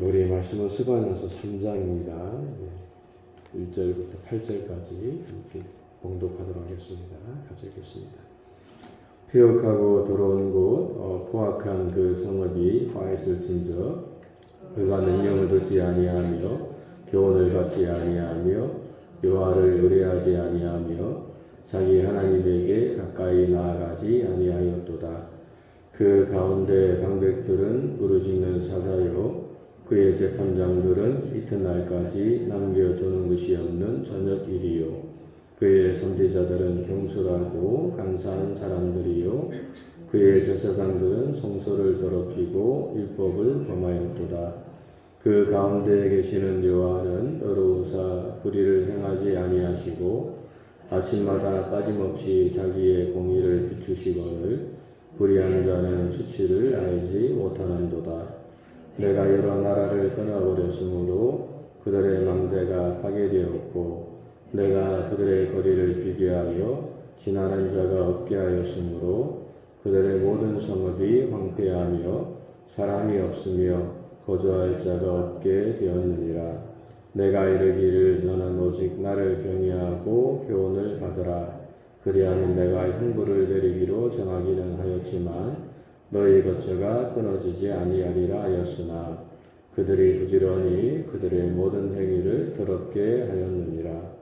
우리의 말씀은 스가랴서 3장입니다. 1절부터 8절까지 함께 봉독하도록 하겠습니다. 같이 읽겠습니다. 폐역하고 더러운 곳 포악한 그 성읍이 화 있을진저 그가 명령을 듣지 아니하며 교훈을 받지 아니하며 여호와를 의뢰하지 아니하며 자기 하나님에게 가까이 나아가지 아니하였도다. 그 가운데 방백들은 부르짖는 사자요 그의 재판장들은 이튿날까지 남겨두는 것이 없는 저녁일이요 그의 선지자들은 경솔하고 간사한 사람들이요 그의 제사장들은 성소를 더럽히고 율법을 범하였도다. 그 가운데 계시는 여호와는 어루우사 불의를 행하지 아니하시고 아침마다 빠짐없이 자기의 공의를 비추시거늘 불의한 자는 수치를 알지 못하는도다. 내가 여러 나라를 끊어버렸으므로 그들의 망대가 파괴되었고 내가 그들의 거리를 비게 하여 지나는 자가 없게 하였으므로 그들의 모든 성읍이 황폐하며 사람이 없으며 거주할 자가 없게 되었느니라. 내가 이르기를 너는 오직 나를 경외하고 교훈을 받으라. 그리하면 내가 형벌을 내리기로 정하기는 하였지만 너희 거처가 끊어지지 아니하리라 하였으나 그들이 부지런히 그들의 모든 행위를 더럽게 하였느니라.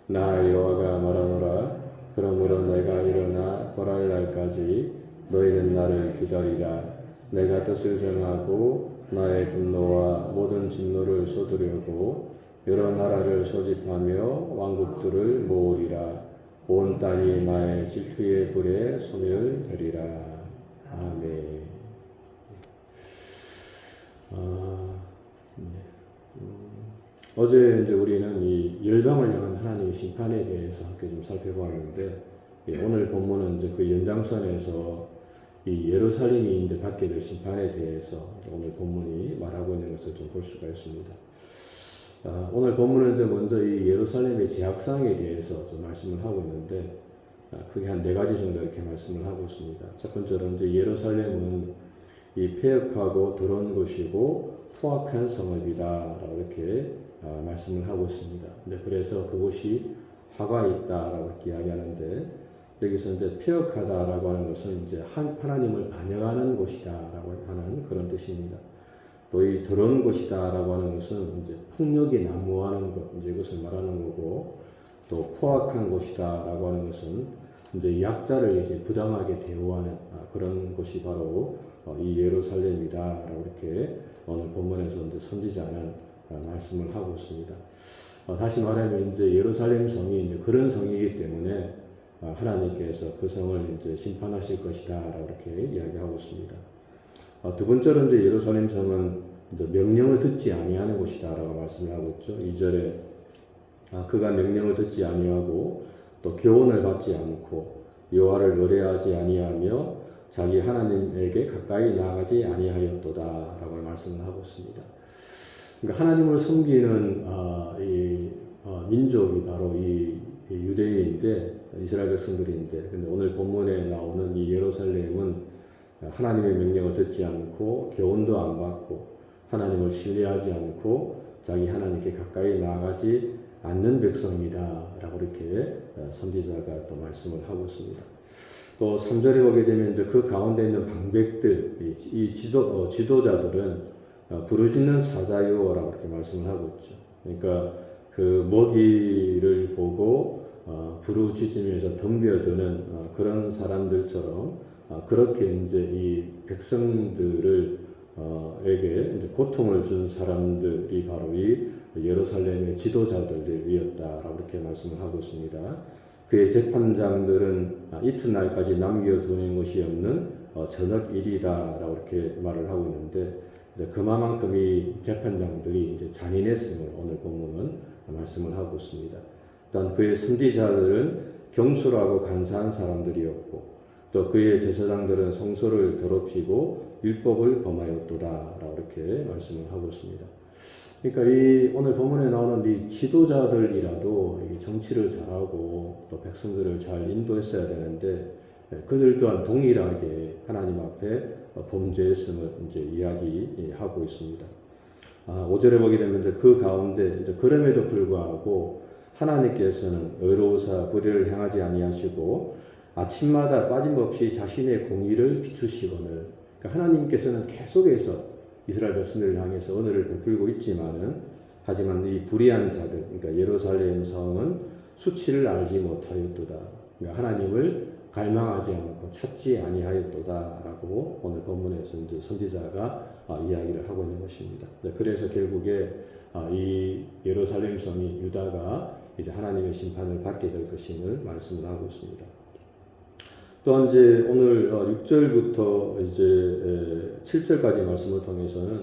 나 여호와가 말하노라. 그러므로 내가 일어나 벌할 날까지 너희는 나를 기다리라. 내가 뜻을 정하고 나의 분노와 모든 진노를 쏟으려고 여러 나라를 소집하며 왕국들을 모으리라. 온 땅이 나의 질투의 불에 손을 대리라. 아멘. 어제 이제 우리는 이 열방을 향한 하나님의 심판에 대해서 함께 좀 살펴보았는데, 오늘 본문은 이제 그 연장선에서 이 예루살렘이 이제 받게 될 심판에 대해서 오늘 본문이 말하고 있는 것을 좀 볼 수가 있습니다. 오늘 본문은 이제 먼저 이 예루살렘의 제약상에 대해서 좀 말씀을 하고 있는데, 크게 한 4가지 정도 이렇게 말씀을 하고 있습니다. 첫 번째로 이제 예루살렘은 이 폐역하고 더러운 곳이고 포악한 성읍이다라고 이렇게 말씀을 하고 있습니다. 근데 그래서 그곳이 화가 있다라고 이렇게 이야기하는데, 여기서 이제 폐역하다라고 하는 것은 이제 하나님을 반영하는 곳이다라고 하는 그런 뜻입니다. 또 이 더러운 곳이다라고 하는 것은 이제 폭력이 난무하는 것, 이제 이것을 말하는 거고, 또 포악한 곳이다라고 하는 것은 이제 약자를 이제 부당하게 대우하는 그런 곳이 바로 이 예루살렘이다라고 이렇게 오늘 본문에서 이제 선지자는 말씀을 하고 있습니다. 다시 말하면 이제 예루살렘 성이 이제 그런 성이기 때문에 하나님께서 그 성을 이제 심판하실 것이다라고 이렇게 이야기하고 있습니다. 두 번째로 이제 예루살렘 성은 이제 명령을 듣지 아니하는 곳이다라고 말씀을 하고 있죠. 2절에 그가 명령을 듣지 아니하고 또 교훈을 받지 않고 여호와를 의뢰하지 아니하며 자기 하나님에게 가까이 나아가지 아니하였도다라고 말씀을 하고 있습니다. 그러니까 하나님을 섬기는 민족이 바로 이 유대인인데, 이스라엘 백성들인데, 근데 오늘 본문에 나오는 이 예루살렘은 하나님의 명령을 듣지 않고 교훈도 안 받고 하나님을 신뢰하지 않고 자기 하나님께 가까이 나아가지 않는 백성이다라고 이렇게 선지자가 또 말씀을 하고 있습니다. 또 3절에 보게 되면 이제 그 가운데 있는 방백들, 이 지도자들은 부르짖는 사자요라고 이렇게 말씀을 하고 있죠. 그러니까 그 먹이를 보고 부르짖으면서 덤벼드는 그런 사람들처럼 그렇게 이제 이 백성들을 에게 이제 고통을 준 사람들이 바로 이 예루살렘의 지도자들이었다라고 이렇게 말씀을 하고 있습니다. 그의 재판장들은 이튿날까지 남겨두는 것이 없는 저녁일이다라고 이렇게 말을 하고 있는데, 그만큼 이 재판장들이 이제 잔인했음을 오늘 본문은 말씀을 하고 있습니다. 또한 그의 선지자들은 경솔하고 간사한 사람들이었고, 또 그의 제사장들은 성소를 더럽히고 율법을 범하였도다라고 이렇게 말씀을 하고 있습니다. 그러니까 이 오늘 본문에 나오는 이 지도자들이라도 이 정치를 잘하고 또 백성들을 잘 인도했어야 되는데, 그들 또한 동일하게 하나님 앞에 범죄했음을 이제 이야기하고 있습니다. 5절에 보게 되면 이제 그 가운데 이제 그럼에도 불구하고 하나님께서는 의로우사 불의를 행하지 아니하시고 아침마다 빠짐없이 자신의 공의를 비추시거늘. 그러니까 하나님께서는 계속해서 이스라엘 백성들을 향해서 은혜를 베풀고 있지만은 하지만 이 불의한 자들, 그러니까 예루살렘 성은 수치를 알지 못하였도다. 그러니까 하나님을 갈망하지 않고 찾지 아니하였도다라고 오늘 본문에서 이제 선지자가 이야기를 하고 있는 것입니다. 그래서 결국에 이 예루살렘 성이 유다가 이제 하나님의 심판을 받게 될 것임을 말씀을 하고 있습니다. 또한 이제 오늘 6절부터 이제 7절까지 말씀을 통해서는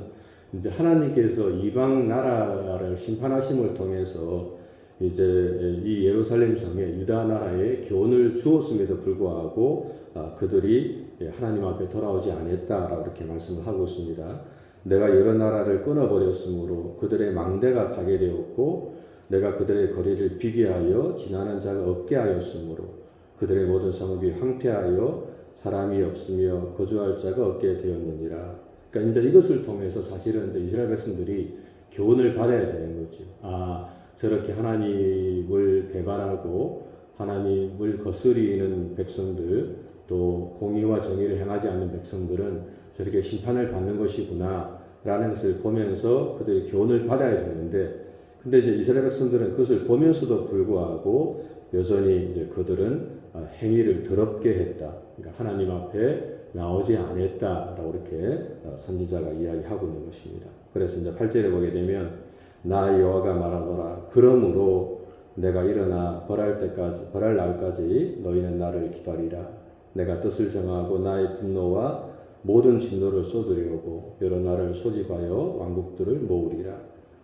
이제 하나님께서 이방 나라를 심판하심을 통해서 이제 이 예루살렘 성에 유다 나라에 교훈을 주었음에도 불구하고 그들이 하나님 앞에 돌아오지 않았다라고 이렇게 말씀을 하고 있습니다. 내가 여러 나라를 끊어버렸으므로 그들의 망대가 파괴되었고 내가 그들의 거리를 비게 하여 지나는 자가 없게 하였으므로 그들의 모든 성읍이 황폐하여 사람이 없으며 거주할 자가 없게 되었느니라. 그러니까 이제 이것을 통해서 사실은 이제 이스라엘 백성들이 교훈을 받아야 되는 거죠. 저렇게 하나님을 배반하고 하나님을 거스리는 백성들, 또 공의와 정의를 행하지 않는 백성들은 저렇게 심판을 받는 것이구나 라는 것을 보면서 그들이 교훈을 받아야 되는데, 근데 이제 이스라엘 백성들은 그것을 보면서도 불구하고 여전히 이제 그들은 행위를 더럽게 했다. 그러니까 하나님 앞에 나오지 않았다라고 이렇게 선지자가 이야기하고 있는 것입니다. 그래서 이제 8절에 보게 되면 나 여호와가 말하노라. 그러므로 내가 일어나 벌할 날까지 너희는 나를 기다리라. 내가 뜻을 정하고 나의 분노와 모든 진노를 쏟으려고 여러 나라를 소집하여 왕국들을 모으리라.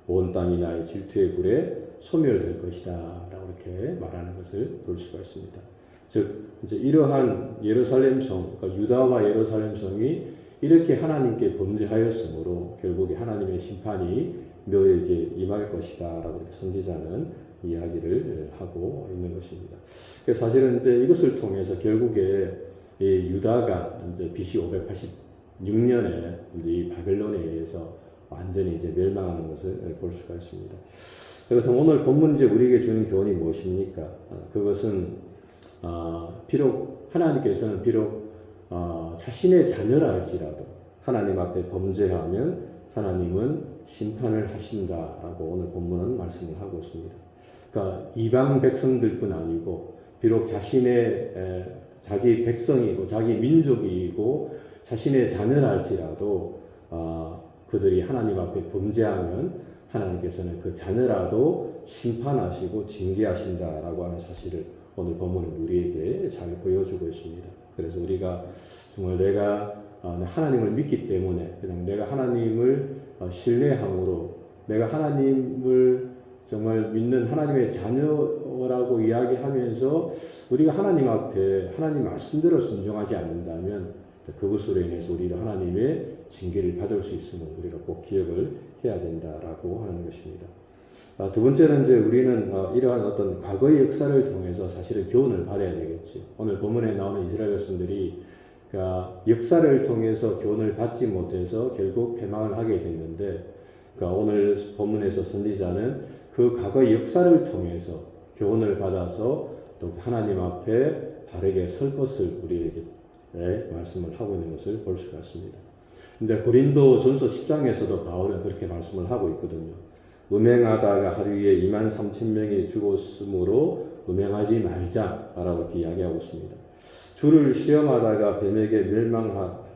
온 땅이 나의 질투의 불에 소멸될 것이다 라고 이렇게 말하는 것을 볼 수가 있습니다. 즉 이제 이러한 예루살렘 성, 그러니까 유다와 예루살렘 성이 이렇게 하나님께 범죄하였으므로 결국에 하나님의 심판이 너에게 임할 것이다 라고 선지자는 이야기를 하고 있는 것입니다. 그래서 사실은 이제 이것을 통해서 결국에 이 유다가 이제 BC 586년에 이제 이 바벨론에 의해서 완전히 이제 멸망하는 것을 볼 수가 있습니다. 그래서 오늘 본문 이제 우리에게 주는 교훈이 무엇입니까? 그것은 하나님께서는 비록 자신의 자녀라 할지라도 하나님 앞에 범죄하면 하나님은 심판을 하신다라고 오늘 본문은 말씀을 하고 있습니다. 그러니까 이방 백성들뿐 아니고 비록 자기 백성이고 자기 민족이고 자신의 자녀라 할지라도 그들이 하나님 앞에 범죄하면 하나님께서는 그 자녀라도 심판하시고 징계하신다라고 하는 사실을 오늘 본문은 우리에게 잘 보여주고 있습니다. 그래서 우리가 정말 내가 하나님을 믿기 때문에 그냥 내가 하나님을 신뢰함으로 내가 하나님을 정말 믿는 하나님의 자녀라고 이야기하면서 우리가 하나님 앞에 하나님 말씀대로 순종하지 않는다면 그것으로 인해서 우리도 하나님의 징계를 받을 수 있음을 우리가 꼭 기억을 해야 된다라고 하는 것입니다. 두 번째는 이제 우리는 이러한 어떤 과거의 역사를 통해서 사실은 교훈을 받아야 되겠죠. 오늘 본문에 나오는 이스라엘 백성들이 그러니까 역사를 통해서 교훈을 받지 못해서 결국 패망을 하게 됐는데, 그러니까 오늘 본문에서 선지자는 그 과거의 역사를 통해서 교훈을 받아서 또 하나님 앞에 바르게 설 것을 우리에게 말씀을 하고 있는 것을 볼 수가 있습니다. 근데 고린도 전서 10장에서도 바울은 그렇게 말씀을 하고 있거든요. 음행하다가 하루에 23,000명이 죽었으므로 음행하지 말자라고 이렇게 이야기하고 있습니다. 주를 시험하다가 뱀에게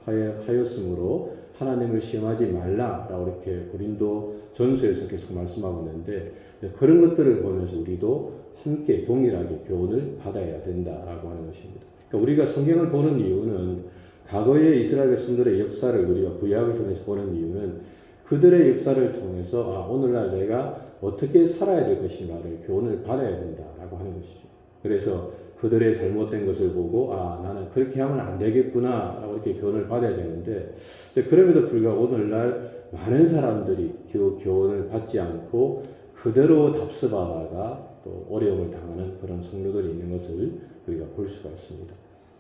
멸망하였으므로 하나님을 시험하지 말라라고 이렇게 고린도 전서에서 계속 말씀하고 있는데, 그런 것들을 보면서 우리도 함께 동일하게 교훈을 받아야 된다라고 하는 것입니다. 그러니까 우리가 성경을 보는 이유는 과거의 이스라엘 백성들의 역사를 우리가 구약을 통해서 보는 이유는 그들의 역사를 통해서 오늘날 내가 어떻게 살아야 될 것인가를 교훈을 받아야 된다라고 하는 것이죠. 그래서 그들의 잘못된 것을 보고 나는 그렇게 하면 안 되겠구나 라고 이렇게 교훈을 받아야 되는데, 그럼에도 불구하고 오늘날 많은 사람들이 그 교훈을 받지 않고 그대로 답습하다가 또 어려움을 당하는 그런 성도들이 있는 것을 우리가 볼 수가 있습니다.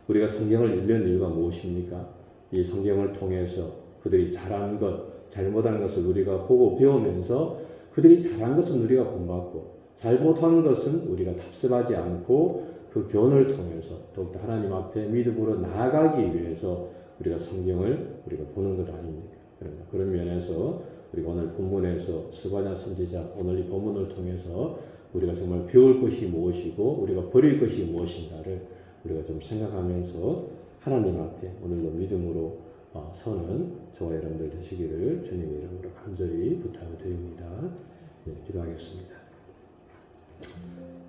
우리가 성경을 읽는 이유가 무엇입니까? 이 성경을 통해서 그들이 잘한 것, 잘못한 것을 우리가 보고 배우면서 그들이 잘한 것은 우리가 본받고 잘못한 것은 우리가 답습하지 않고 그 교훈을 통해서 더욱더 하나님 앞에 믿음으로 나아가기 위해서 우리가 성경을 우리가 보는 것 아닙니까? 그런 면에서 우리가 오늘 본문에서 스바냐 선지자 오늘 이 본문을 통해서 우리가 정말 배울 것이 무엇이고 우리가 버릴 것이 무엇인가를 우리가 좀 생각하면서 하나님 앞에 오늘도 믿음으로 서는 저와 여러분들 되시기를 주님의 이름으로 간절히 부탁을 드립니다. 네, 기도하겠습니다.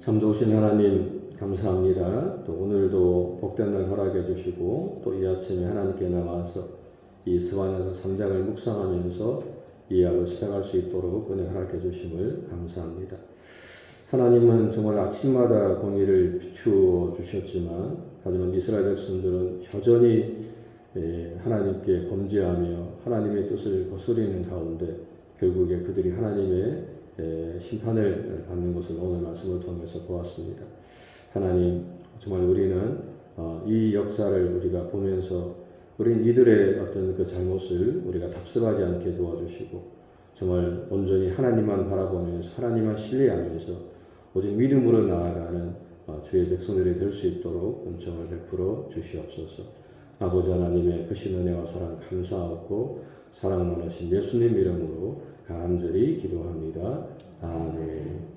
참 좋으신 하나님 감사합니다. 또 오늘도 복된 날 허락해 주시고 또 이 아침에 하나님께 나와서 이 스바냐서 3장을 묵상하면서 이 하루 시작할 수 있도록 은혜 허락해 주심을 감사합니다. 하나님은 정말 아침마다 공의를 비추어 주셨지만 하지만 이스라엘 백성들은 여전히 하나님께 범죄하며 하나님의 뜻을 거스르는 가운데 결국에 그들이 하나님의 심판을 받는 것을 오늘 말씀을 통해서 보았습니다. 하나님 정말 우리는 이 역사를 우리가 보면서 우리는 이들의 어떤 그 잘못을 우리가 답습하지 않게 도와주시고 정말 온전히 하나님만 바라보면서 하나님만 신뢰하면서 오직 믿음으로 나아가는 주의 백성들이 될 수 있도록 은총을 베풀어 주시옵소서. 아버지 하나님의 크신 은혜와 사랑 감사하고 사랑 많으신 예수님 이름으로 간절히 기도합니다. 아멘.